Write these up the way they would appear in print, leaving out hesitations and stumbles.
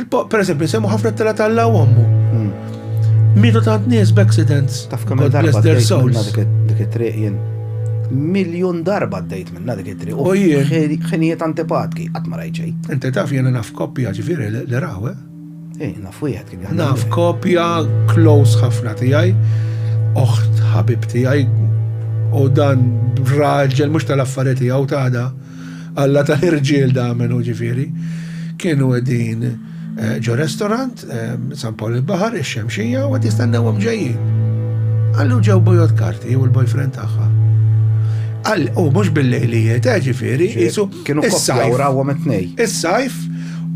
Per eżempju, semmu ħafna t-tela tal-la għommu. Mitu tant nies b'accidents. Taf kemm God darba bless their d-dejt minna souls. dik it-triq jien. Miljon darba d-dejt minna dik it-triq. U jien. Ħinijiet antipatki, qatt ma rajt xejn. Inti taf jena naf koppja ġifieri li raw, Naf wieħed kien jaħdem. Naf koppja close ħafna tiegħi, oħt ħabib tiegħi, u dan raġel mhux tal-affarijiet tiegħu tada, alla tal-irġiel da menu ġifieri, kienu qegħdin ġo restorant, San Paul il-Baħar, ix-Xemxija, u qed jistennewhom ġejjin. Għallu ġew bojot karti u l-boyfriend tagħha. Għall, u mhux bil-lejlijiet, ġifieri, jisu Kienu koppja u rawhom it-tnej. Is-sajf,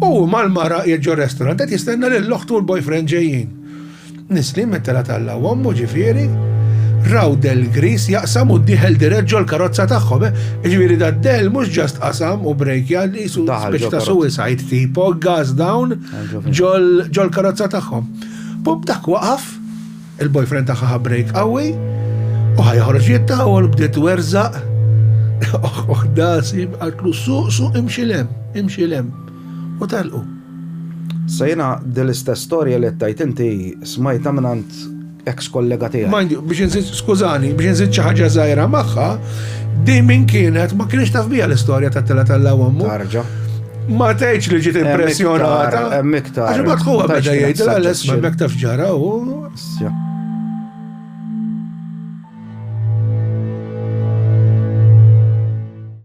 u mal-mara jieġu restorant, qed jistenna l-loħtu u l-boyfriend ġejjin. Nislim met-tela tal-lawom, ġifieri, raw del gris jaqsam u diħel dirett ġol karozza tagħhom. Ġifieri da del mhux ġast qasam u brejkja li jisu Daħal speċi ġo ta' karozza. suicide tipo, gas down ġol karozza tagħhom. Pub dak waqaf, il-boyfriend tagħha break qawwi, u ħajħorġ jittawol bdiet werzaq. Dasi, għatlu suq imxilem. U talqu. Sa jiena dil-istess storja li tajt inti smajta minant ex-kollega tiegħek. Mind you, biex nżid, skużani, biex nżid xi ħaġa żgħira magħha, di min kienet ma kienx taf bija l-istorja tat-tela tal-lawommu. Tarġa. Ma tgħidx li ġiet impressjonata. Hemm iktar. Għax ma tħuha beda jgħidilha Tajt l-esma' mek taf ġara u Issja.